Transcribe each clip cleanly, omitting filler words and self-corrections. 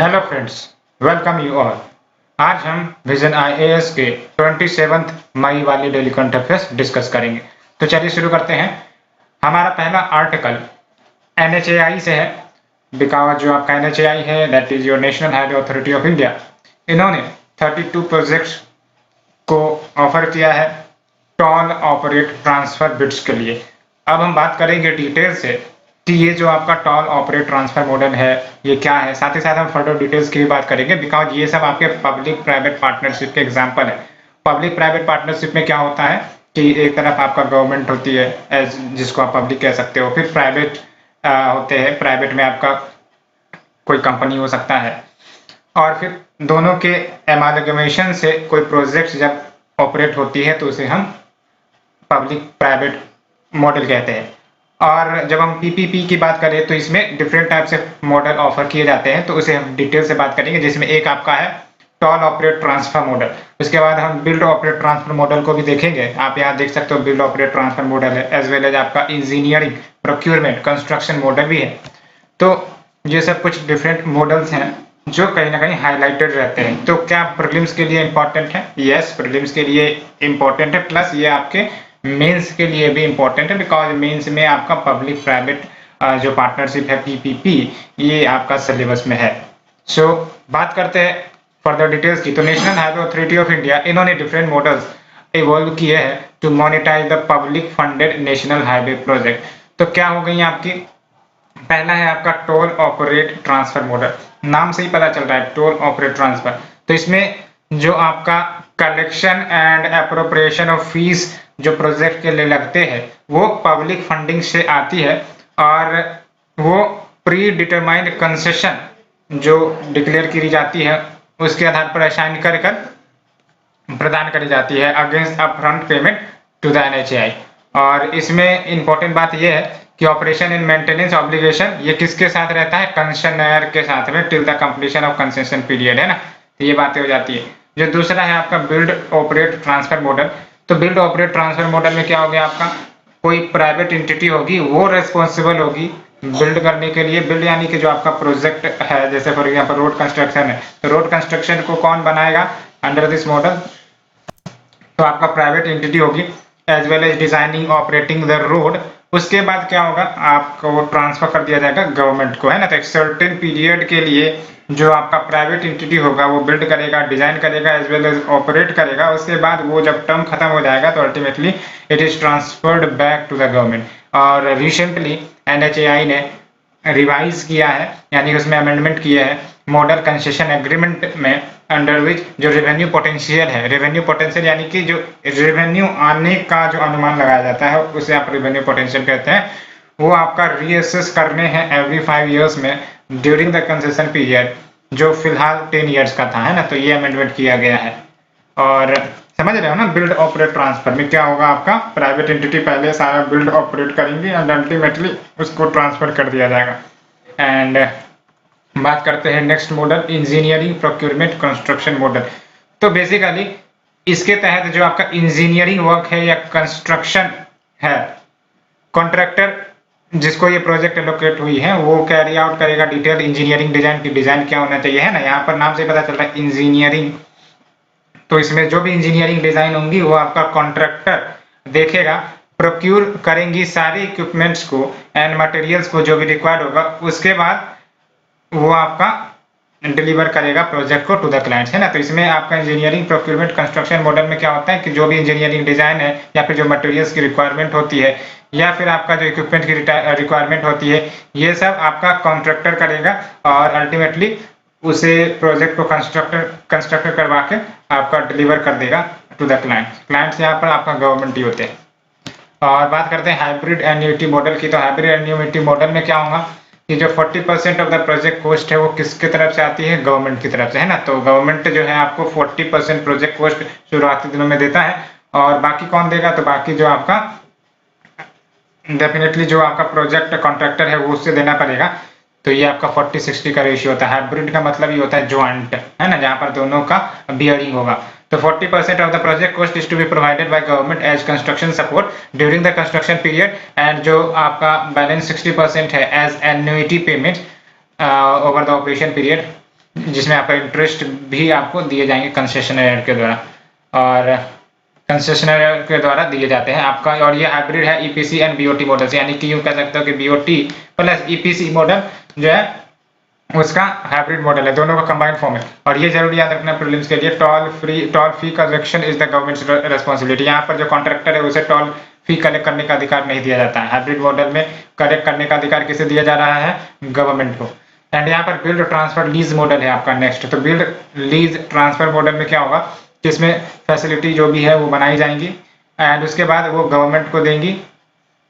Hello friends, welcome you all. आज हम vision IAS के 27 मई वाली डेली करंट अफेयर्स डिस्कस करेंगे। तो चलिए शुरू करते हैं। हमारा पहला आर्टिकल एनएचएआई से है। बिकॉज जो आपका एनएचएआई है that is your national Highway Authority of India, इन्होंने 32 प्रोजेक्ट्स को ऑफर किया है टॉल ऑपरेट ट्रांसफर बिड्स के लिए। अब हम बात करेंगे डिटेल से कि ये जो आपका टॉल ऑपरेट ट्रांसफर मॉडल है ये क्या है। साथ ही साथ हम फर्दर डिटेल्स की भी बात करेंगे बिकॉज ये सब आपके पब्लिक प्राइवेट पार्टनरशिप के एग्जांपल है। पब्लिक प्राइवेट पार्टनरशिप में क्या होता है कि एक तरफ आपका गवर्नमेंट होती है एज जिसको आप पब्लिक कह सकते हो, फिर प्राइवेट होते हैं। प्राइवेट में आपका कोई कंपनी हो सकता है और फिर दोनों के एमालगमेशन से कोई प्रोजेक्ट जब ऑपरेट होती है तो उसे हम पब्लिक प्राइवेट मॉडल कहते हैं। और जब हम पीपीपी की बात करें तो इसमें डिफरेंट टाइप से मॉडल ऑफर किए जाते हैं, तो उसे हम डिटेल से बात करेंगे, जिसमें एक आपका है टॉल ऑपरेट ट्रांसफर मॉडल। उसके बाद हम बिल्ड ऑपरेट ट्रांसफर मॉडल को भी देखेंगे। आप यहाँ देख सकते हो बिल्ड ऑपरेट ट्रांसफर मॉडल है, एज वेल एज आपका इंजीनियरिंग प्रोक्यूरमेंट कंस्ट्रक्शन मॉडल भी है। तो ये सब कुछ डिफरेंट मॉडल्स हैं जो कहीं ना कहीं हाईलाइटेड रहते हैं। तो क्या प्रीलिम्स के लिए इंपॉर्टेंट है? यस, प्रीलिम्स के लिए इंपॉर्टेंट है, प्लस ये आपके मेंस के लिए भी इंपॉर्टेंट है बिकॉज मेंस में आपका पब्लिक प्राइवेट जो पार्टनरशिप है पीपीपी ये आपका सिलेबस में है। सो बात करते हैं फर्दर डिटेल्स की। तो National Highway Authority of India इन्होंने डिफरेंट मॉडल्स इवॉल्व किए हैं to monetise the public funded national highway project. तो क्या हो गई आपकी, पहला है आपका टोल ऑपरेट ट्रांसफर मॉडल। नाम से ही पता चल रहा है टोल ऑपरेट ट्रांसफर। तो इसमें जो आपका collection and appropriation of fees जो प्रोजेक्ट के लिए लगते हैं वो पब्लिक फंडिंग से आती है और वो प्री डिटरमाइंड कंसेशन जो डिक्लेयर की जाती है उसके आधार पर असाइन कर प्रदान करी जाती है against upfront payment to the NHAI. और इसमें इंपॉर्टेंट बात यह है कि ऑपरेशन एंड मेंटेनेंस ऑब्लिगेशन ये किसके साथ रहता है? कंसेशनर के साथ में till the completion of concession period, है ना। तो ये बातें हो जाती है। जो दूसरा है आपका बिल्ड ऑपरेट ट्रांसफर मॉडल। तो बिल्ड ऑपरेट ट्रांसफर मॉडल में क्या हो गया आपका, कोई प्राइवेट एंटिटी होगी वो रेस्पॉन्सिबल होगी बिल्ड करने के लिए। बिल्ड यानी कि जो आपका प्रोजेक्ट है, जैसे फॉर एग्जांपल रोड कंस्ट्रक्शन है, तो रोड कंस्ट्रक्शन को कौन बनाएगा अंडर दिस मॉडल? तो आपका प्राइवेट एंटिटी होगी as well as designing operating the road. उसके बाद क्या होगा, आपको ट्रांसफर कर दिया जाएगा गवर्नमेंट को, है ना। तो एक सर्टेन पीरियड के लिए जो आपका प्राइवेट एंटिटी होगा वो बिल्ड करेगा, डिजाइन करेगा, एज वेल एज ऑपरेट करेगा। उसके बाद वो जब टर्म खत्म हो जाएगा तो ultimately it is transferred back to the government. और रिसेंटली एनएचएआई ने रिवाइज किया है, यानी उसमें अमेंडमेंट किया है मॉडल कंसेशन एग्रीमेंट में, अंडर विच जो रेवेन्यू पोटेंशियल है, रेवेन्यू पोटेंशियल यानी कि जो रेवेन्यू आने का जो अनुमान लगाया जाता है उसे आप रेवेन्यू पोटेंशियल कहते हैं, वो आपका रीअसेस करने हैं एवरी 5 इयर्स में ड्यूरिंग द कंसेशन पीरियड, जो फिलहाल 10 इयर्स का था, है ना। तो ये अमेंडमेंट किया गया है। और समझ रहे हो ना, बिल्ड ऑपरेट ट्रांसफर में क्या होगा, आपका प्राइवेट एंटिटी पहले सारा बिल्ड ऑपरेट करेंगे एंड अल्टीमेटली उसको ट्रांसफर कर दिया जाएगा। एंड बात करते हैं next model engineering procurement construction model. तो बेसिकली इसके तहत जो आपका इंजीनियरिंग वर्क है या कंस्ट्रक्शन है, कॉन्ट्रैक्टर जिसको ये प्रोजेक्ट एलोकेट हुई है वो कैरी आउट करेगा डिटेल इंजीनियरिंग डिजाइन की। डिजाइन क्या होना चाहिए, है ना, यहाँ पर नाम से पता चल रहा है इंजीनियरिंग। तो इसमें जो भी इंजीनियरिंग डिजाइन होंगी वो आपका कॉन्ट्रैक्टर देखेगा, प्रोक्यूर करेंगी सारे इक्विपमेंट्स को एंड मटेरियल्स को जो भी रिक्वायर्ड होगा, उसके बाद वो आपका डिलीवर करेगा प्रोजेक्ट को टू द क्लाइंट्स, है ना। तो इसमें आपका इंजीनियरिंग प्रोक्यूरमेंट कंस्ट्रक्शन मॉडल में क्या होता है कि जो भी इंजीनियरिंग डिजाइन है या फिर जो मटेरियल्स की रिक्वायरमेंट होती है या फिर आपका जो इक्विपमेंट की रिक्वायरमेंट होती है ये सब आपका कॉन्ट्रैक्टर करेगा और अल्टीमेटली उसे प्रोजेक्ट को कंस्ट्रक्टर करवा के आपका डिलीवर कर देगा टू द क्लाइंट्स। क्लाइंट्स यहाँ पर आपका गवर्नमेंट ही होते हैं। और बात करते हैं हाइब्रिड एन्युटी मॉडल की। तो हाइब्रिड एन्युटी मॉडल में क्या होगा कि जो 40% ऑफ द प्रोजेक्ट कॉस्ट है वो किसकी तरफ से आती है, गवर्नमेंट की तरफ से, है ना। तो गवर्नमेंट जो है आपको 40% प्रोजेक्ट कॉस्ट शुरुआती दिनों में देता है और बाकी कौन देगा, तो बाकी जो आपका डेफिनेटली जो आपका प्रोजेक्ट कॉन्ट्रैक्टर है वो उससे देना पड़ेगा। तो ये आपका 40-60 का रेशियो होता है। हाइब्रिड का मतलब ये होता है ज्वाइंट, है ना, जहाँ पर दोनों का बियरिंग होगा। तो 40% of the project cost is to be provided by government as construction support during the construction period and जो आपका बैलेंस 60% है as annuity payment over the operation period। जिसमें आपका इंटरेस्ट भी आपको दिए जाएंगे कंसेशनर के द्वारा, और कंसेशनर के द्वारा दिए जाते हैं आपका। और ये हाइब्रिड है ईपीसी एंड बीओटी मॉडल, यानी कि यूं कह सकते हो कि बीओटी प्लस ईपीसी मॉडल जो है उसका हाइब्रिड मॉडल है, दोनों का कंबाइंड फॉर्म है। और ये जरूर याद रखना प्रीलिम्स के लिए, toll fee collection is the governments responsibility. यहाँ पर जो कॉन्ट्रैक्टर है उसे टोल फी कलेक्ट करने का अधिकार नहीं दिया जाता है। हाइब्रिड मॉडल में कलेक्ट करने का अधिकार किसे दिया जा रहा है? गवर्नमेंट को। एंड यहाँ पर बिल्ड ट्रांसफर लीज मॉडल है आपका नेक्स्ट। तो बिल्ड लीज ट्रांसफर मॉडल में क्या होगा कि इसमें फैसिलिटी जो भी है वो बनाई जाएंगी एंड उसके बाद वो गवर्नमेंट को देंगी,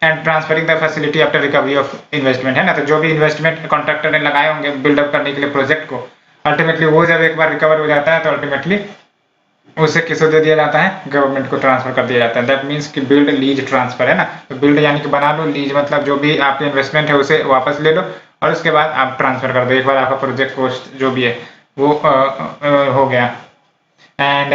and transferring the facility after recovery of investment, है ना। तो जो भी इन्वेस्टमेंट कॉन्ट्रैक्टर ने लगाए होंगे बिल्डअप करने के लिए प्रोजेक्ट को, अल्टीमेटली वो जब एक बार रिकवर हो जाता है तो अल्टीमेटली उसे किसे दे दिया जाता है? गवर्नमेंट को ट्रांसफर कर दिया जाता है। दैट मीन्स कि बिल्ड लीज ट्रांसफर, है ना। तो बिल्ड यानी कि बना लो, लीज मतलब जो भी आपके इन्वेस्टमेंट है उसे वापस ले लो और उसके बाद आप ट्रांसफर कर दो। एक बार आपका प्रोजेक्ट कॉस्ट जो भी है वो हो गया। And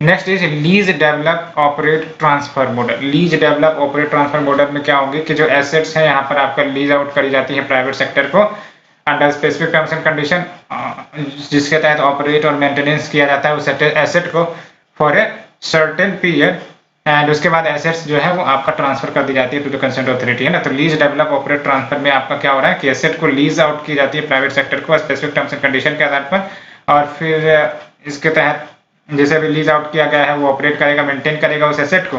next is lease develop operate transfer model. Lease develop operate transfer model में क्या होंगे कि जो एसेट्स हैं यहाँ पर आपका लीज आउट करी जाती है प्राइवेट सेक्टर को under specific terms and condition, जिसके तहत ऑपरेट और मेंटेनेंस किया जाता है उस एसेट को for a certain period, and उसके बाद एसेट्स जो है वो आपका ट्रांसफर कर दी जाती है टू द कंसर्न अथॉरिटी, है ना। तो लीज डेवलप ऑपरेट ट्रांसफर में आपका क्या हो रहा है कि एसेट को लीज आउट की जाती है प्राइवेट सेक्टर को स्पेसिफिक टर्म्स एंड कंडीशन के आधार पर, और फिर इसके तहत जैसे भी लीज आउट किया गया है वो ऑपरेट करेगा, मेंटेन करेगा उस एसेट को,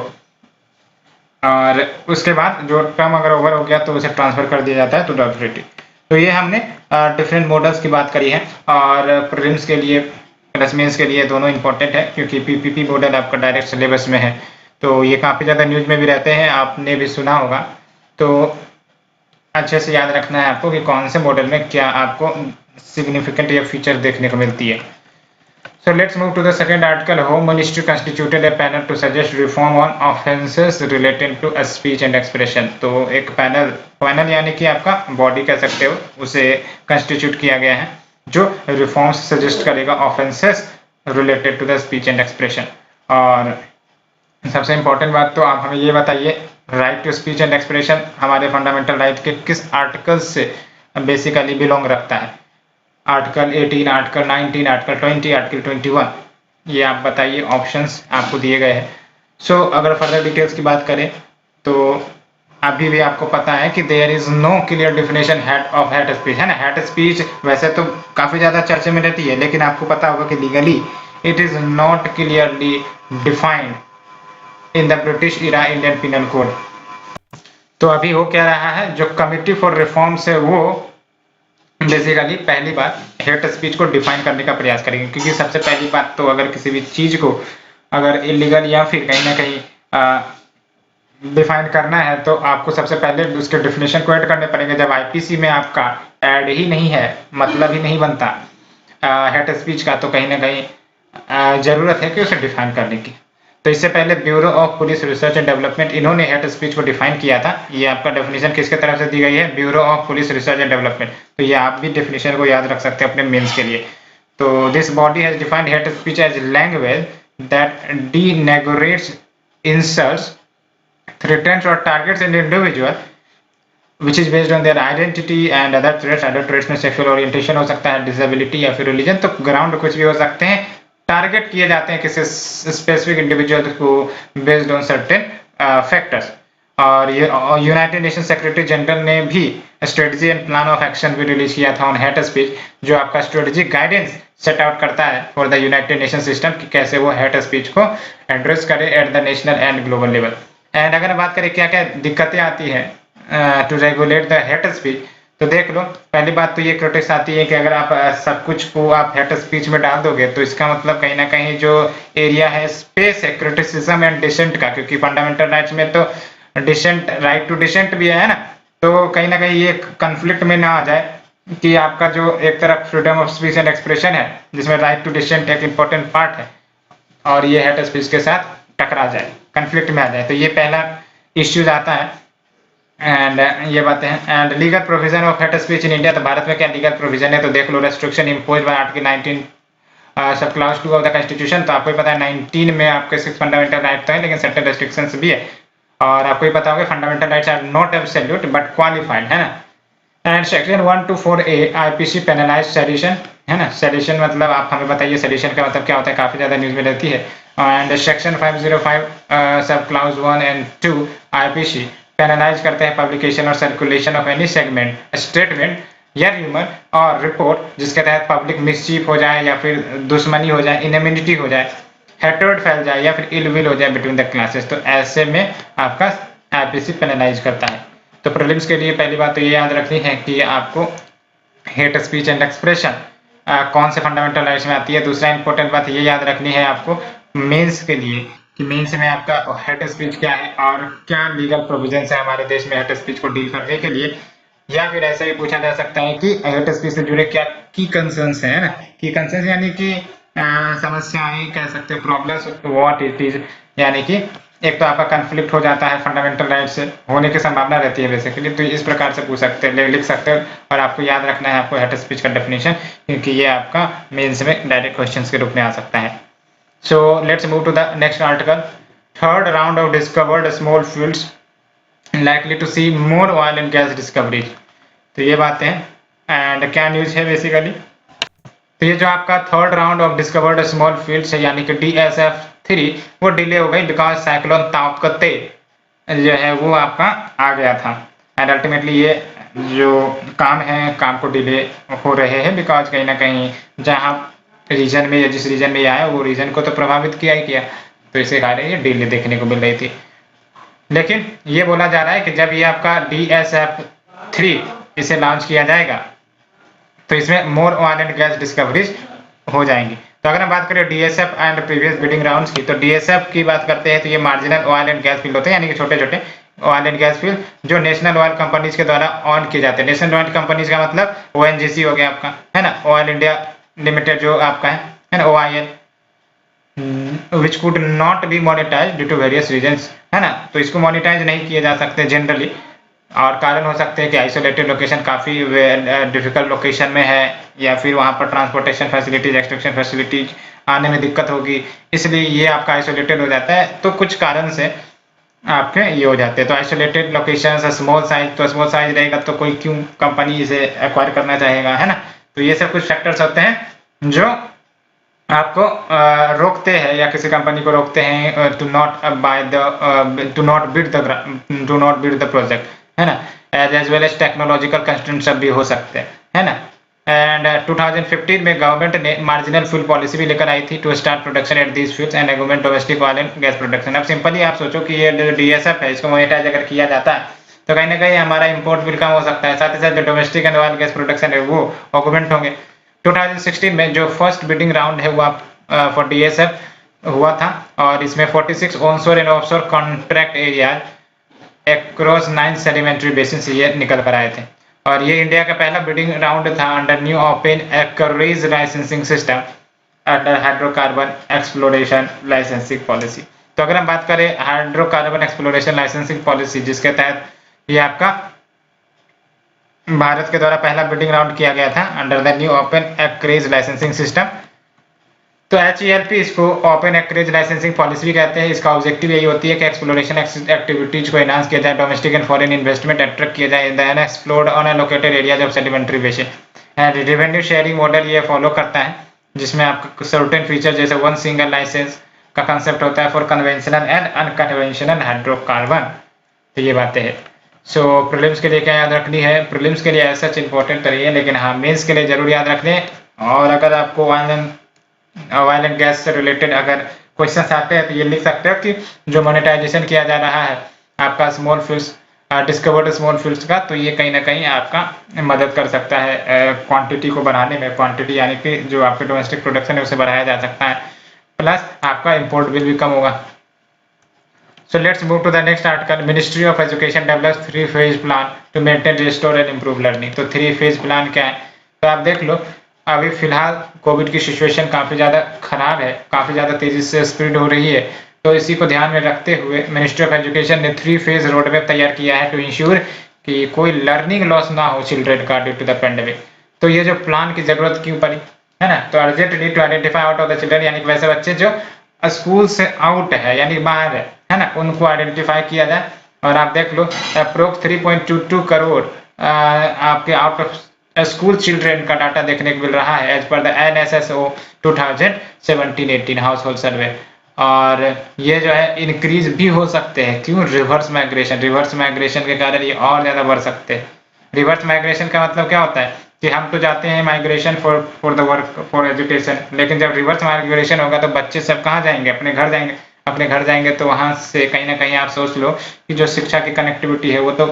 और उसके बाद जो टर्म अगर ओवर हो गया तो उसे ट्रांसफर कर दिया जाता है टू द अथॉरिटी। तो ये हमने डिफरेंट मॉडल्स की बात करी है, और प्रीलिम्स के लिए प्लस मेंस के लिए दोनों इंपॉर्टेंट है क्योंकि पीपीपी मॉडल आपका डायरेक्ट सिलेबस में है, तो ये काफ़ी ज़्यादा न्यूज में भी रहते हैं, आपने भी सुना होगा। तो अच्छे से याद रखना है आपको कि कौन से मॉडल में क्या आपको सिग्निफिकेंट या फीचर देखने को मिलती है। So let's move to the second article. Home Ministry constituted a panel to suggest reform on offences related to speech and expression. तो एक पैनल यानी कि आपका बॉडी कह सकते हो, उसे कंस्टिट्यूट किया गया है जो रिफॉर्म्स सजेस्ट करेगा offences related to the speech and expression. और सबसे इंपॉर्टेंट बात तो आप हमें ये बताइए, right to speech and expression हमारे फंडामेंटल राइट के किस आर्टिकल से बेसिकली बिलोंग रखता है? आर्टिकल 18, आर्टिकल 19, आर्टिकल 20, आर्टिकल 21, ये आप बताइए, ऑप्शंस आपको दिए गए हैं। सो अगर फर्दर डिटेल्स की बात करें तो अभी भी आपको पता है कि there is no clear definition of hate speech, है ना। हेट स्पीच वैसे तो काफी ज्यादा चर्चे में रहती है, लेकिन आपको पता होगा कि legally it is not clearly defined in the British era Indian penal code. तो अभी हो क्या रहा है, जो कमिटी फॉर रिफॉर्म्स है वो बेसिकली पहली बात हेट स्पीच को डिफाइन करने का प्रयास करेंगे, क्योंकि सबसे पहली बात तो अगर किसी भी चीज को अगर इलीगल या फिर कहीं ना कहीं डिफाइन करना है तो आपको सबसे पहले उसके डेफिनेशन को ऐड करने पड़ेंगे। जब आईपीसी में आपका ऐड ही नहीं है, मतलब ही नहीं बनता हेट स्पीच का, तो कहीं ना कहीं जरूरत है कि उसे डिफाइन करने की। तो इससे पहले bureau of police research and development, इन्होंने हेट स्पीच को डिफाइन किया था। ये आपका डेफिनेशन किसके तरफ से दी गई है? Bureau of police research and development. तो ये आप भी डेफिनेशन को याद रख सकते हैं अपने मेंस के लिए। तो this body has defined hate speech as language that denigrates, insults, threatens और targets an individual which is based on their identity and other traits। other traits में सेक्सुअल ओरिएंटेशन हो सकता है, डिसेबिलिटी या फिर रिलीजन, तो ग्राउंड कुछ भी हो सकते हैं। टारगेट किए जाते हैं किसी स्पेसिफिक इंडिविजुअल को बेस्ड ऑन सर्टेन फैक्टर्स। और ये यूनाइटेड नेशन सेक्रेटरी जनरल ने भी strategy and plan of action भी रिलीज किया था ऑन हेट स्पीच, जो आपका स्ट्रेटेजिक गाइडेंस सेट आउट करता है for the United Nation system कि कैसे वो हेट स्पीच को एड्रेस करे at the national and global level. And अगर बात करें क्या क्या दिक्कतें आती है to regulate the hate speech, तो देख लो, पहली बात तो ये क्रिटिक्स आती है कि अगर आप सब कुछ को आप हेट स्पीच में डाल दोगे तो इसका मतलब कहीं ना कहीं जो एरिया है, स्पेस है क्रिटिसिज्म एंड डिसेंट का, क्योंकि फंडामेंटल राइट्स में तो डिसेंट, राइट टू डिसेंट भी है ना। तो कहीं ना कहीं ये कंफ्लिक्ट में ना आ जाए कि आपका जो एक तरफ freedom of speech and expression है जिसमें राइट टू डिसेंट एक इंपॉर्टेंट पार्ट है, और ये हेट स्पीच के साथ टकरा जाए, कंफ्लिक्ट में आ जाए। तो ये पहला इश्यूज आता है। एंड ये बातें हैं। And legal provision of hate speech in India, तो भारत में क्या लीगल प्रोविजन है, तो देख लो, रेस्ट्रिक्शन इम्पोज बाय आर्टिकल 19 सब क्लास 2 ऑफ द कॉन्स्टिट्यूशन। तो आपको पता है 19 में आपके 6 फंडामेंटल राइट तो है, लेकिन सर्टेन रेस्ट्रिक्शंस भी है। और आपको पता होगा fundamental rights are not absolute but qualified, है ना। And section 124A IPC penalise sedition है ना। सेडिशन मतलब आप हमें बताइए सेडिशन का मतलब क्या होता है, काफी ज्यादा न्यूज में रहती है। एंड सेक्शन 505 सब क्लाउज 1 एंड 2 आईपीसी पेनलाइज करते हैं पब्लिकेशन और circulation of any segment statement या र्यूमर और रिपोर्ट जिसके तहत पब्लिक मिसचीफ हो जाए या फिर दुश्मनी हो जाए, इनइम्यूनिटी हो जाए, हेट्रेड फैल जाए या फिर इलविल हो जाए बिटवीन द क्लासेस, तो ऐसे में आपका आईपीसी पेनलाइज करता है। तो प्रीलिम्स के लिए पहली बात तो ये याद रखनी है कि आपको हेट स्पीच एंड एक्सप्रेशन कौन से फंडामेंटल राइट्स में आती है। दूसरा इंपॉर्टेंट बात ये याद रखनी है आपको मेंस के लिए कि मेंस में आपका हेट स्पीच क्या है और क्या लीगल प्रोविजंस है हमारे देश में हेट स्पीच को डील करने के लिए। या फिर ऐसा भी पूछा जा सकता है कि हेट स्पीच से जुड़े क्या की कंसर्न्स है ना, की कंसर्न्स यानी कि समस्याएं कह सकते हैं, प्रॉब्लम्स व्हाट इट इज, यानी कि एक तो आपका कंफ्लिक्ट हो जाता है फंडामेंटल राइट से, होने की संभावना रहती है बेसिकली, तो इस प्रकार से पूछ सकते हैं, लिख सकते हैं। और आपको याद रखना है आपको हेट स्पीच का डेफिनेशन, क्योंकि ये आपका मेंस में डायरेक्ट क्वेश्चंस के रूप में आ सकता है। So let's move to the next article. Third round of discovered small fields likely to see more oil and gas discoveries. तो ये बातें हैं एंड क्या न्यूज है बेसिकली। तो ये जो आपका third round of discovered small fields है यानी कि DSF-3 वो डिले हो गई बिकॉज साइक्लोन ताउते जो है वो आपका आ गया था एंड अल्टीमेटली ये जो काम है काम को डिले हो रहे हैं बिकॉज कहीं ना कहीं जहां रीजन में या जिस रीजन में ये आया वो रीजन को तो प्रभावित किया ही किया, तो इसे कारण ये डिले देखने को मिल रही थी। लेकिन ये बोला जा रहा है कि जब ये आपका DSF-3 इसे लॉन्च किया जाएगा तो इसमें मोर ऑयल एंड गैस डिस्कवरीज हो जाएंगी। तो अगर हम बात करें DSF and previous bidding rounds की, तो DSF की बात करते हैं तो ये marginal oil and gas field होते हैं, यानी कि छोटे छोटे ऑयल एंड गैस फील्ड जो नेशनल ऑयल कंपनीज के द्वारा ऑन किए जाते हैं। नेशनल ऑयल कंपनीज का मतलब ONGC हो गया आपका, है ना, ऑयल इंडिया लिमिटेड जो आपका है ना, OIL, which could not be monetized due to various reasons, है ना। तो इसको मोनेटाइज नहीं किए जा सकते जनरली, और कारण हो सकते हैं कि आइसोलेटेड लोकेशन काफी डिफिकल्ट लोकेशन में है या फिर वहां पर ट्रांसपोर्टेशन फैसिलिटीज एक्सट्रैक्शन फैसिलिटीज आने में दिक्कत होगी, इसलिए ये आपका आइसोलेटेड हो जाता है। तो कुछ कारण से आपके ये हो जाते हैं। तो आइसोलेटेड लोकेशन, स्मॉल साइज, तो स्मॉल साइज रहेगा तो कोई क्यों कंपनी इसे एक्वायर करना चाहेगा, है ना। तो ये सब कुछ फैक्टर्स होते हैं जो आपको रोकते हैं या किसी कंपनी को रोकते हैं to not bid the project, है ना, as well as technological constraints भी हो सकते हैं, है ना। एंड 2015 में गवर्नमेंट ने मार्जिनल फ्यूल पॉलिसी भी लेकर आई थी to start production at these fuels and augment domestic oil and gas production. अब सिंपली आप सोचो कि ये जो DSF है इसको मोनेटाइज अगर किया जाता है तो कहीं ना कहीं हमारा इंपोर्ट बिल कम हो सकता है, साथ ही साथ जो domestic and oil gas production है वो ऑगमेंट होंगे। 2016 में जो फर्स्ट बिडिंग राउंड है वो फॉर DSF हुआ था और इसमें 46 onshore and offshore contract area across 9 sedimentary basin ये निकल कर आए थे। और ये इंडिया का पहला बिडिंग राउंड था under new open acreage licensing system under hydrocarbon exploration licensing policy. तो अगर हम बात करें हाइड्रोकार्बन एक्सप्लोरेशन लाइसेंसिंग पॉलिसी जिसके तहत ये आपका भारत के द्वारा पहला बिडिंग राउंड किया गया था under the new open acreage licensing system, तो HELP इसको ओपन एक्रेज लाइसेंसिंग पॉलिसी भी कहते हैं। इसका ऑब्जेक्टिव यही होती है कि एक्सप्लोरेशन एक्टिविटीज को एनहांस किया जाए, domestic and foreign investment attract किया जाए in the unexplored unallocated areas of sedimentary basin and revenue sharing model ये फॉलो करता है जिसमें आपका सर्टेन फीचर जैसे वन सिंगल लाइसेंस का कंसेप्ट होता है for conventional and unconventional hydrocarbon. तो ये बातें हैं। सो प्रीलिम्स के लिए क्या याद रखनी है, प्रीलिम्स के लिए ऐसा इंपॉर्टेंट तो नहीं है लेकिन हाँ मेंस के लिए जरूर याद रखने। और अगर आपको ऑयल एंड गैस से रिलेटेड अगर क्वेश्चंस आते हैं तो ये लिख सकते हो कि जो मोनेटाइजेशन किया जा रहा है आपका small fields discovered small fields का, तो ये कहीं ना कहीं आपका मदद कर सकता है क्वांटिटी को बढ़ाने में, क्वांटिटी यानी कि जो आपके डोमेस्टिक प्रोडक्शन है उसे बढ़ाया जा सकता है, प्लस आपका इंपोर्ट बिल भी कम होगा। So let's move to the next article. Ministry of Education develops 3-phase plan to maintain, restore and improve learning. तो 3-phase plan क्या है, तो आप देख लो अभी फिलहाल कोविड की सिचुएशन काफी ज्यादा खराब है, काफी ज्यादा तेजी से स्प्रेड हो रही है, तो इसी को ध्यान में रखते हुए मिनिस्ट्री ऑफ एजुकेशन ने 3-phase रोड मैप तैयार किया है टू इंश्योर कि कोई लर्निंग लॉस ना हो चिल्ड्रेन का ड्यू टू द पेंडेमिक। तो ये जो प्लान की जरूरत क्यों पड़ी, है ना, तो urgent need to identify out of the children, यानी कि वैसे बच्चे जो स्कूल से आउट है यानी बाहर है ना, उनको आइडेंटिफाई किया जाए। और आप देख लो अप्रोक्स 3.22 करोड़ आपके आउट ऑफ स्कूल चिल्ड्रेन का डाटा देखने को मिल रहा है as per the NSSO 2017-18 household survey. और ये जो है इंक्रीज भी हो सकते हैं, क्यों? रिवर्स माइग्रेशन के कारण ये और ज़्यादा बढ़ सकते हैं। रिवर्स माइग्रेशन का मतलब क्या होता है कि हम तो जाते हैं migration for the work for education, लेकिन जब रिवर्स माइग्रेशन होगा तो बच्चे सब कहाँ जाएंगे? अपने घर जाएंगे। अपने घर जाएंगे तो वहाँ से कहीं ना कहीं आप सोच लो कि जो शिक्षा की कनेक्टिविटी है वो तो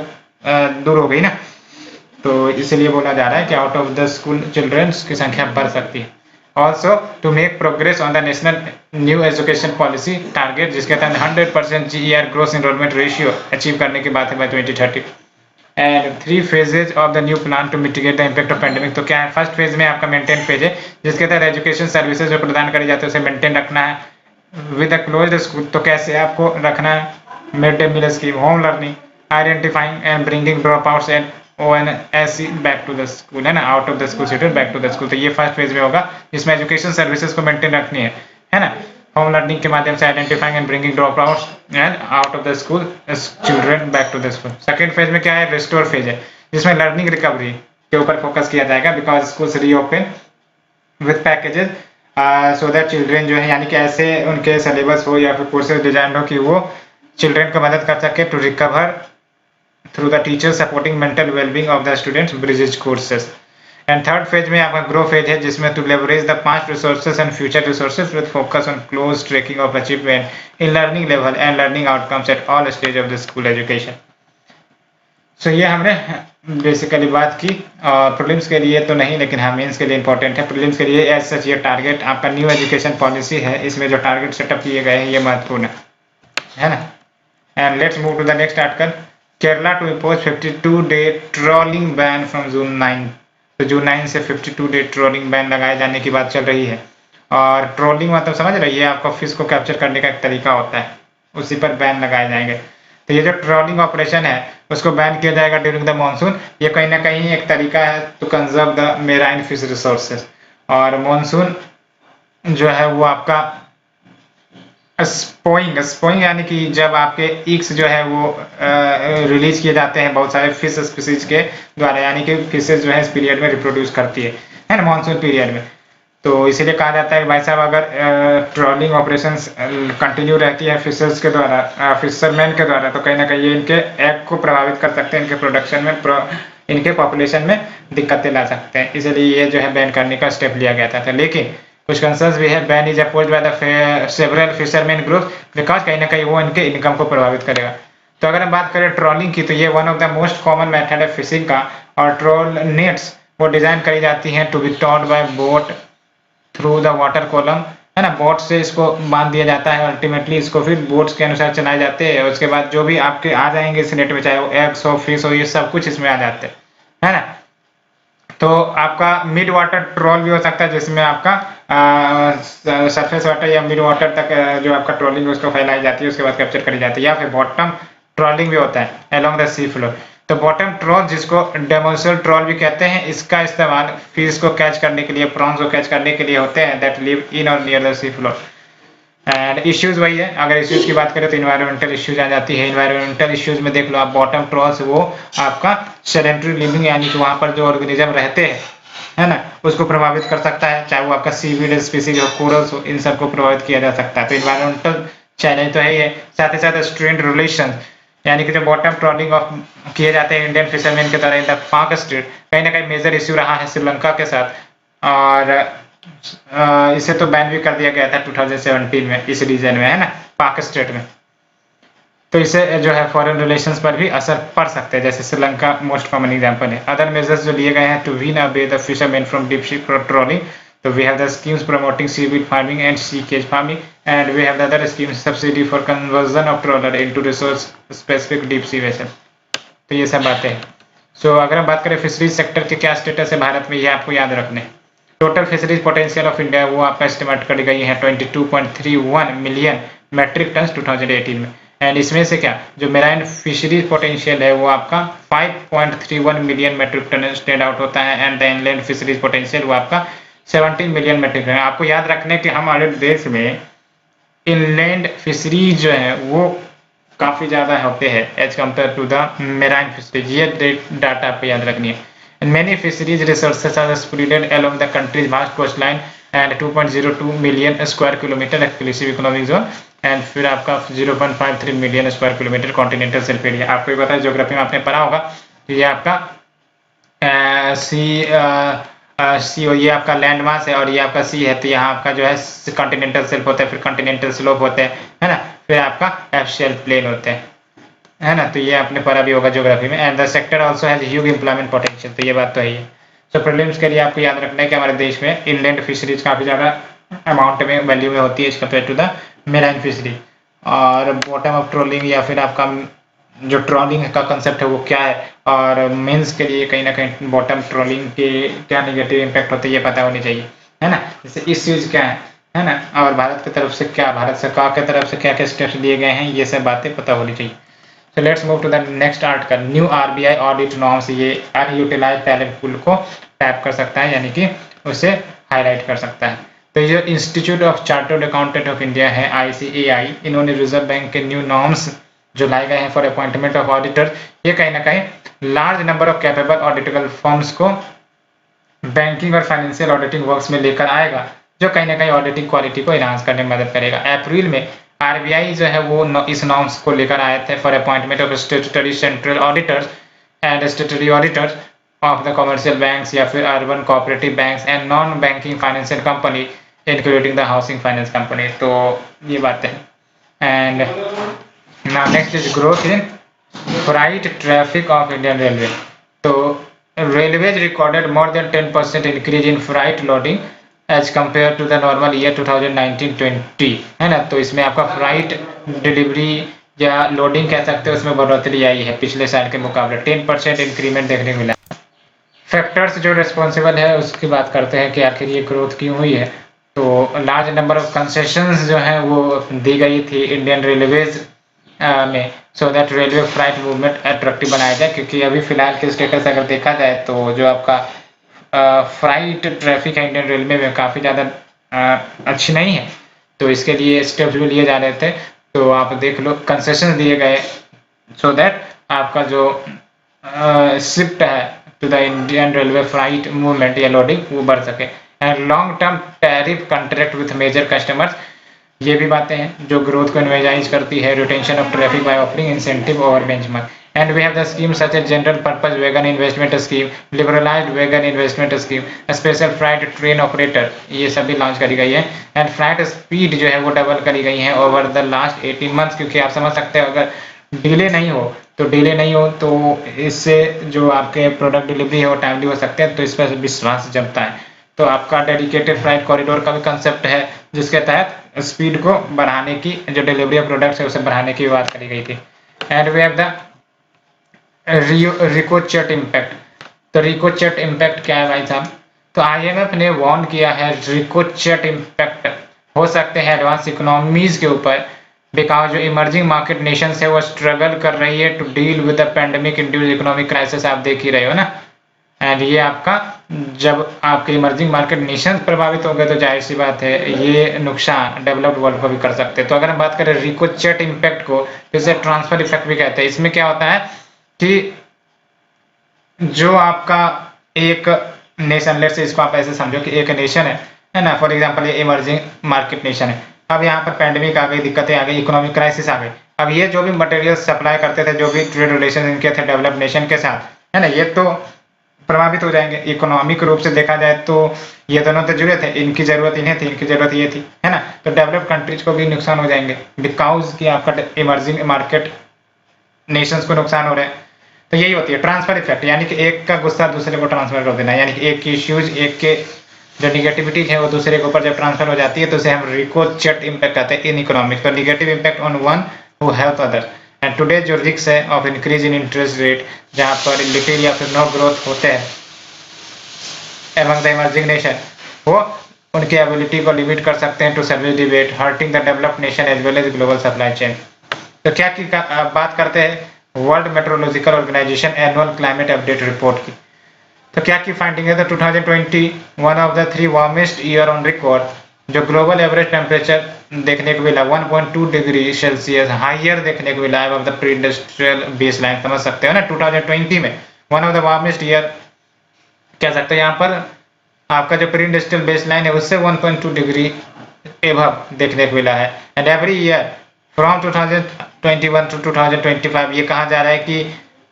दूर हो गई ना। तो इसलिए बोला जा रहा है कि out of the school childrens की संख्या बढ़ सकती है। Also to make progress on the national new education policy target, जिसके तहत 100% GER gross enrolment ratio achieve करने की बात है by 2030 and 3 phases of the new plan to mitigate the impact of pandemic. तो क्या है, फर्स्ट फेज में आपका मेंटेन फेज है, जिसके तहत एजुकेशन सर्विसेज जो प्रदान करी जाती है उसे मेंटेन रखना है विद द क्लोज्ड स्कूल। तो कैसे आपको रखना है? Mid day meal scheme, home learning, identifying and bringing drop outs and ONSC back to the school, है ना, out of the school student back to the school. तो ये फर्स्ट फेज में होगा, जिसमें एजुकेशन सर्विसेज को मेंटेन रखनी है ना, होम लर्निंग के माध्यम से identifying and bringing drop outs and out of the school children back to the school. Second phase में क्या है? रिस्टोर फेज है, जिसमें लर्निंग रिकवरी के ऊपर फोकस किया जाएगा because schools reopen with packages so that children जो है, यानी कि ऐसे उनके सिलेबस हो या फिर कोर्सेज डिजाइन हो कि वो चिल्ड्रन को मदद कर सके to recover through the teacher supporting mental wellbeing of the students bridges courses. And third phase में आपका ग्रो फेज है, जिसमें to leverage the 5 resources and future resources with focus on close tracking of achievement in learning level and learning outcomes at all stage of the school education. So ये हमने basically बात की, और prelims के लिए तो नहीं, लेकिन हाँ मेंस के लिए इंपॉर्टेंट है। प्रीलिम्स के लिए एज सच ये टारगेट आपका न्यू एजुकेशन पॉलिसी है, इसमें जो टारगेट सेटअप किए गए हैं ये महत्वपूर्ण है ना। And let's move to the next article. Kerala to impose 52-day trawling ban from June 9। तो जून 9 से 52-day ट्रोलिंग बैन लगाए जाने की बात चल रही है। और ट्रोलिंग मतलब समझ रही है, आपको फिश को कैप्चर करने का एक तरीका होता है, उसी पर बैन लगाए जाएंगे। तो ये जो ट्रोलिंग ऑपरेशन है उसको बैन किया जाएगा ड्यूरिंग द मानसून। ये कहीं ना कहीं एक तरीका है to conserve the marine fish resources. और मानसून जो है वो आपका स्पोइंग यानी कि जब आपके ईक्स जो है वो रिलीज किए जाते हैं बहुत सारे फिश स्पीसीज के द्वारा, यानी कि फिशेज जो है इस पीरियड में रिप्रोड्यूस करती है ना, मानसून पीरियड में। तो इसीलिए कहा जाता है कि भाई साहब अगर ट्रोलिंग ऑपरेशंस कंटिन्यू रहती है फिशर्स के द्वारा, फिशरमैन के द्वारा, तो कहीं ना कहीं ये इनके एग को प्रभावित कर सकते हैं, इनके प्रोडक्शन में, इनके पॉपुलेशन में दिक्कतें ला सकते हैं। इसलिए ये जो है बैन करने का स्टेप लिया गया था। लेकिन कुछ कंसर्न्स भी है। Ban is opposed by the several fisherman group because कहीं ना कहीं वो इनके इनकम को प्रभावित करेगा। तो अगर हम बात करें ट्रोलिंग की, तो ये one of the most common method है फिशिंग का। और ट्रोल नेट्स वो डिजाइन करी जाती हैं to be towed by boat through the water column, है ना, बोट से इसको बांध दिया जाता है। अल्टीमेटली इसको फिर बोट्स के अनुसार चलाए जाते हैं। उसके बाद जो भी आपके आ जाएंगे इस नेट में, चाहे वो एग्स हो, फिश हो, ये सब कुछ इसमें आ जाते हैं, है ना। तो आपका मिड वाटर ट्रोल भी हो सकता है, जिसमें आपका सरफेस वाटर या मिड वाटर तक जो आपका ट्रोलिंग उसको फैलाई जाती है, उसके बाद कैप्चर करी जाती है। या फिर बॉटम ट्रोलिंग भी होता है अलोंग द सी फ्लोर। तो बॉटम ट्रोल, जिसको डेमोसल ट्रोल भी कहते हैं, इसका इस्तेमाल फिश को कैच करने के लिए, प्रॉन्स को कैच करने के लिए होते हैं दैट लिव इन और near the sea floor. And issues वही है, अगर इश्यूज की बात करें तो इन्वायरमेंटल इश्यूज आ जाती है। इन्वायरमेंटल इश्यूज में देख लो आप, बॉटम ट्रॉल्स वो आपका सेडेंटरी लिविंग, यानी कि वहां पर जो ऑर्गेनिज्म रहते हैं, है ना, उसको प्रभावित कर सकता है। चाहे वो आपका सीवीड स्पीसीज हो, कोरल्स हो, इन सबको प्रभावित किया जा सकता है। तो इन्वायरमेंटल चैलेंज तो है ये। साथ ही साथ स्ट्रेंड रिलेशन, यानी कि जो बॉटम ट्रॉलिंग ऑफ किए जाते हैं इंडियन फिशरमैन के द्वारा इन द पाक स्टेट, कहीं ना कहीं मेजर इश्यू रहा है श्रीलंका के साथ। और इसे तो बैन भी कर दिया गया था 2017 में इस रीजन में, है ना, पाक स्टेट में। तो इसे जो है फॉरेन रिलेशंस पर भी असर पड़ सकते हैं, जैसे श्रीलंका मोस्ट कॉमन एग्जांपल है। अदर मेजर्स जो लिए गए हैं to wean away the fisherman from deep sea trawling, तो we have the schemes promoting seaweed farming and sea cage farming, and we have the other schemes subsidy for conversion of trawler into resource specific deep sea vessel. तो ये सब बातें हैं। सो अगर हम बात करें फिशरीज सेक्टर के क्या स्टेटस है भारत में, ये आपको याद रखने। Total fisheries potential of India वो आपका एस्टिमेट करी गई है 22.31 मिलियन मेट्रिक टन 2018 में। एंड इसमें से क्या जो मेराइन फिशरीज पोटेंशियल है वो आपका 5.31 million metric tonne stand out होता है। And the inland fisheries potential वो आपका 17 मिलियन मेट्रिक टन। आपको याद रखने कि हमारे देश में इनलैंड फिशरीज जो है वो काफी ज्यादा होते हैं as compared to the marine fisheries. ये डाटा आपको याद रखनी है। Many fisheries resources are spread along the country's vast coastline and 2.02 million square kilometre exclusive economic zone and फिर आपका 0.53 million square kilometre continental shelf area. आपको ये पता है, ज्योग्राफी में आपने पढ़ा होगा कि ये आपका ये आपका लैंड मास है और ये आपका सी है, तो यहाँ आपका जो है कॉन्टिनेंटल शेल्फ होता है, फिर कॉन्टिनेंटल स्लोप होते हैं, है ना, फिर आपका एक्सियल प्लेन होते हैं, है ना, तो ये आपने पढ़ा भी होगा ज्योग्राफी में। And the sector also has huge employment potential, तो ये बात तो है ही। सो प्रीलिम्स के लिए आपको याद रखना है कि हमारे देश में इनलैंड फिशरीज काफी ज्यादा अमाउंट में वैल्यू में होती है as compared to the marine fishery. और बॉटम ऑफ ट्रोलिंग या फिर आपका जो ट्रोलिंग का कंसेप्ट है वो क्या है, और मेंस के लिए कहीं ना कहीं बॉटम ट्रोलिंग के क्या नेगेटिव इम्पैक्ट होते हैं ये पता होनी चाहिए, है ना। जैसे इश्यूज क्या है ना, और भारत की तरफ से क्या, भारत सरकार की तरफ से क्या क्या स्टेप्स लिए गए हैं, ये सब बातें पता होनी चाहिए। So let's move to the next article. New RBI audit norms, ये अनयूटिलाइज टैलेंट पूल को टैप कर सकता है, यानी कि उसे हाईलाइट कर सकता है। तो ये institute of chartered accountant of India है ICAI, इन्होंने रिजर्व बैंक के न्यू नॉर्म्स जो लाए गए हैं फॉर अपॉइंटमेंट ऑफ ऑडिटर, ये कहीं ना कहीं large number of capable auditable firms को बैंकिंग और फाइनेंशियल ऑडिटिंग वर्क्स में लेकर आएगा, जो कहीं ना कहीं ऑडिटिंग क्वालिटी को इनहांस करने में मदद करेगा। अप्रैल में RBI जो है वो इस नॉर्म्स को लेकर आए थे for appointment of statutory central auditors and statutory auditors of the commercial banks या फिर urban cooperative banks and non banking financial company including the housing finance company. तो ये बातें हैं। And now next is growth in freight traffic of Indian railway. तो railways recorded more than 10% increase in freight loading as compared to the normal year 2019-20, है ना। तो इसमें आपका फ्राइट डिलीवरी या लोडिंग कह सकते हैं, उसमें बढ़ोतरी आई है पिछले साल के मुकाबले, 10% इंक्रीमेंट देखने को मिला। फैक्टर्स जो रिस्पॉन्सिबल है उसकी बात करते हैं कि आखिर ये ग्रोथ क्यों हुई है। तो लार्ज नंबर ऑफ कंसेशंस जो है वो दी गई थी इंडियन रेलवेज में, so that railway freight movement attractive बनाया जाए, क्योंकि अभी फिलहाल के स्टेटस अगर देखा जाए तो जो आपका फ्राइट ट्रैफिक है इंडियन रेलवे में काफ़ी ज़्यादा अच्छी नहीं है, तो इसके लिए स्टेप्स भी लिए जा रहे थे। तो आप देख लो, कंसेशन दिए गए सो दैट आपका जो शिफ्ट है to the Indian railway freight movement या लोडिंग वो बढ़ सके। And long term tariff contract with major customers, ये भी बातें हैं जो ग्रोथ को इन्वेजाइज करती है। Retention of traffic by offering incentive over benchmark, and we have the scheme such as general purpose wagon investment scheme, liberalized wagon investment scheme, a special freight train operator, ये सभी लॉन्च करी गई है। And flight speed जो है वो double करी गई है ओवर द लास्ट 18 मंथ्स, क्योंकि आप समझ सकते हो अगर डिले नहीं हो तो इससे जो आपके प्रोडक्ट डिलीवरी है वो टाइमली हो सकते हैं, तो इस पर विश्वास जमता है। तो आपका डेडिकेटेड फ्लाइट कॉरिडोर का भी कंसेप्ट है, जिसके तहत स्पीड को बढ़ाने की, जो डिलीवरी ऑफ प्रोडक्ट्स है उसे बढ़ाने की बात करी गई थी। And we have the ricochet impact. तो रिकोचेट इम्पैक्ट क्या है भाई साहब? तो IMF ने वार्न किया है रिकोचेट इम्पैक्ट हो सकते हैं एडवांस इकोनॉमीज के ऊपर, बिकॉज जो इमर्जिंग मार्केट नेशंस है वो स्ट्रगल कर रही है to deal with the pandemic induced economic crisis, आप देख ही रहे हो ना। एंड ये आपका जब आपके इमर्जिंग मार्केट नेशंस प्रभावित हो गए तो जाहिर सी बात है ये नुकसान डेवलप्ड वर्ल्ड को भी कर सकते हैं। तो अगर हम बात करें रिकोचेट इम्पैक्ट को, जिसे ट्रांसफर इफेक्ट भी कहते हैं, इसमें क्या होता है कि जो आपका एक नेशन, लेट्स से इसको आप ऐसे समझो कि एक नेशन है ना, फॉर एग्जांपल ये इमर्जिंग मार्केट नेशन है। अब यहाँ पर पैंडेमिक आ गई, दिक्कतें आ गई, इकोनॉमिक क्राइसिस आ गई। अब ये जो भी मटेरियल सप्लाई करते थे, जो भी ट्रेड रिलेशन इनके थे डेवलप्ड नेशन के साथ, है ना, ये तो प्रभावित हो जाएंगे। इकोनॉमिक रूप से देखा जाए तो ये दोनों तो जुड़े थे, इनकी जरूरत इन्हें थी, इनकी जरूरत ये थी, है ना। तो डेवलप्ड कंट्रीज को भी नुकसान हो जाएंगे बिकॉज कि आपका इमर्जिंग मार्केट नेशंस को नुकसान हो रहे हैं। तो यही होती है ट्रांसफर इफेक्ट, यानी कि एक का गुस्सा दूसरे को ट्रांसफर कर देना, यानी कि एक की इश्यूज, एक के जो निगेटिविटीज है वो दूसरे के ऊपर जब ट्रांसफर हो जाती है तो उसे हम रिकोचेट इम्पैक्ट कहते हैं इन इकोनॉमिक्स। तो negative impact on one who help other. And today जो रिस्क है of increase in interest rate, जहाँ पर लिटिल या फिर नो ग्रोथ होते हैं एमंग द इमर्जिंग नेशन, वो उनकी एबिलिटी को लिमिट कर सकते हैं to service debate, hurting the developed nation as well as global supply chain. तो क्या की बात करते हैं world meteorological organisation annual climate update report की। तो क्या की फाइंडिंग है? तो 2020 one of the 3 warmest year on record, जो ग्लोबल एवरेज टेम्परेचर देखने को मिला 1.2 डिग्री सेल्सियस हाइयर देखने को मिला of the pre industrial base line, समझ सकते हो ना। 2020 में one of the warmest year कह सकते हैं यहाँ पर आपका जो प्री इंडस्ट्रियल बेस लाइन है उससे 1.2 डिग्री एबव देखने को मिला है। And every year from 2021 to 2025 ये कहा जा रहा है कि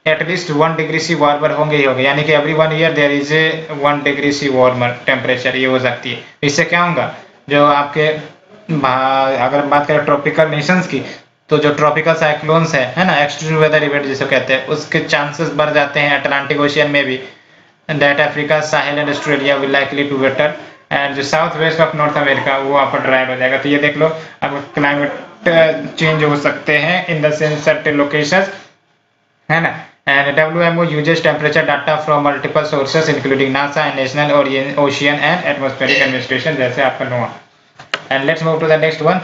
एटलीस्ट 1 डिग्री सी वार्मर होंगे ही होंगे, यानी कि every 1 year there is a 1 degree C warmer temperature ये हो सकती है। इससे क्या होगा, जो आपके अगर बात करें ट्रॉपिकल नेशंस की, तो जो ट्रॉपिकल साइक्लोन्स है ना, एक्सट्रीम वेदर इवेंट जिसे कहते हैं, उसके चांसेस बढ़ जाते हैं अटलांटिक ओशियन में भी। That Africa, Sahel and Australia will likely to wetter, and जो south west of North America वो आपका ड्राई हो जाएगा। तो ये देख लो अब क्लाइमेट चेंज हो सकते हैं in the same certain locations, है ना। And WMO uses temperature data from multiple sources including NASA and National Ocean and Atmospheric Administration जैसे आपका NOAA। And let's move to the next one,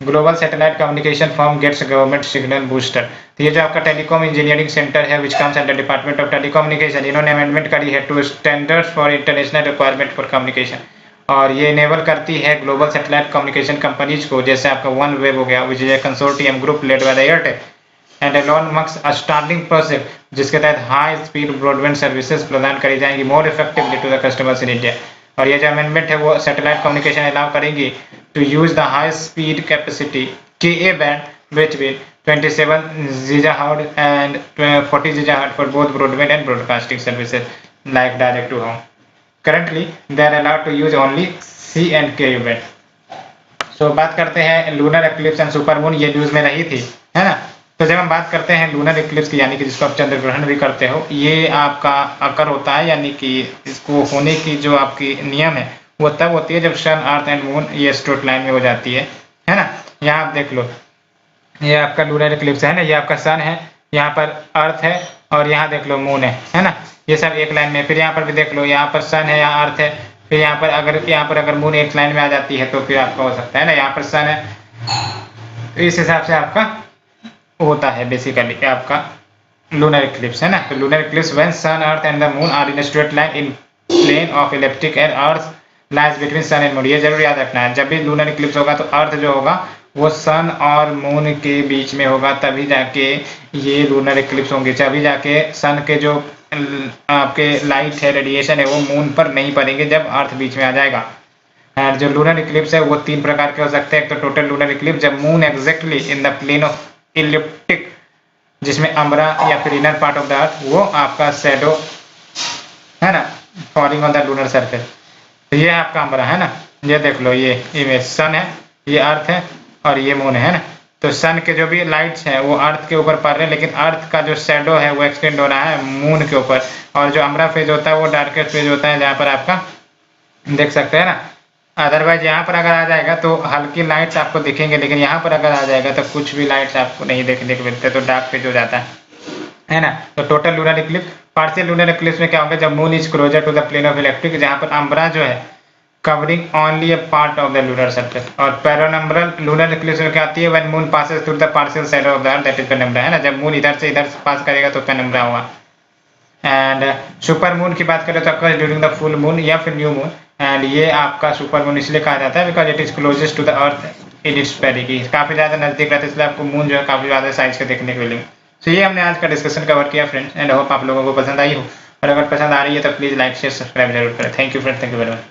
global satellite communication firm gets government signal booster. तो ये जो आपका telecom engineering centre है which comes under department of telecommunication, इन्होंने amendment करी है to standards for international requirement for communication, और ये इनेबल करती है ग्लोबल सैटेलाइट कम्युनिकेशन कंपनीज को, जैसे आपका वन वेब हो गया which is a consortium group led by the Airtel and Elon Musk Starlink project, जिसके तहत हाई स्पीड ब्रॉडबैंड सर्विसेज प्रदान करी जाएंगी more effectively to the customers in India. और ये जो अमेंडमेंट है वो सैटेलाइट कम्युनिकेशन अलाउ करेंगी to use the high speed capacity Ka band between 27 GHz and 40 GHz for both broadband and broadcasting services like direct to home. Currently they are allowed to use only C and Ku band. So बात करते हैं lunar eclipse and super moon, ये news में रही थी, है ना। तो जब हम बात करते हैं लूनर एक्लिप्स की, यानी कि जिसको आप चंद्र ग्रहण भी करते हो, ये आपका अकर होता है, यानी कि इसको होने की जो आपकी नियम है वो तब होती है जब सन अर्थ एंड मून ये स्ट्रेट लाइन में हो जाती है ना। यहाँ आप देख लो, ये आपका लूनर इक्लिप्स है ना, ये आपका सन है, यहाँ पर अर्थ है, और यहाँ देख लो मून है ना, ये सब एक लाइन में। फिर यहाँ पर भी देख लो, यहाँ पर सन है, यहाँ अर्थ है, फिर यहाँ पर अगर मून एक लाइन में आ जाती है तो फिर आपका हो सकता है ना, यहाँ पर सन है, तो इस हिसाब से आपका होता है बेसिकली आपका लूनर इक्लिप्स, है ना। तो lunar eclipse when sun earth and the moon are in straight line in plane of ecliptic and earth lies between sun and moon, ये जरूर याद रखना है। जब भी लूनर इक्लिप्स होगा तो अर्थ जो होगा वो सन और मून के बीच में होगा, तभी जाके ये लूनर इक्लिप्स होंगे, तभी जाके सन के जो आपके लाइट है, रेडिएशन है, वो मून पर नहीं पड़ेंगे जब अर्थ बीच में आ जाएगा। और जो लूनर इक्लिप्स है वो 3 प्रकार के हो सकते हैं। एक तो टोटल लूनर इक्लिप्स, जब moon exactly in the plane of ecliptic, जिसमें अम्ब्रा या फिर inner part of the earth, वो आपका शैडो है ना falling on the lunar surface, तो ये आपका अम्ब्रा है ना। ये देख लो, ये इमेज सन है, ये अर्थ है और ये मून है ना। तो सन के जो भी लाइट्स हैं वो अर्थ के ऊपर पड़ रहे हैं, लेकिन अर्थ का जो शैडो है वो एक्सटेंड हो रहा है मून के ऊपर, और जो अम्ब्रा फेज होता है वो डार्केस्ट फेज होता है, जहाँ पर आपका देख सकते हैं ना। अदरवाइज यहाँ पर अगर आ जाएगा तो हल्की लाइट्स आपको दिखेंगे, लेकिन यहाँ पर अगर आ जाएगा तो कुछ भी लाइट्स आपको नहीं देखने को मिलते, तो डार्क फेज हो जाता है ना। तो total lunar eclipse, partial lunar eclipse में क्या होगा, जब moon is closer to the plane of ecliptic, जहाँ पर अम्ब्रा जो है covering only a part of the lunar surface, और पेरोनम्ब्रल लूनर इक्लिप्स में क्या आती है, when moon passes through the partial shadow of the earth, that is penumbra, है ना। जब मून इधर से इधर पास करेगा तो पेनम्ब्रा हुआ। एंड सुपर मून की बात करें तो अक्सर ड्यूरिंग द फुल मून या फिर न्यू मून, एंड ये आपका सुपर मून इसलिए कहा जाता है because it is closest to the earth in its perigee, काफी ज्यादा नजदीक रहता है, इसलिए आपको मून जो है काफी ज्यादा साइज का देखने को मिलेगा। तो ये हमने आज का डिस्कशन कवर किया फ्रेंड्स, एंड होप आप लोगों को पसंद आई हो, और अगर पसंद आ रही है तो प्लीज लाइक शेयर सब्सक्राइब जरूर करें। Thank you friends, thank you very much.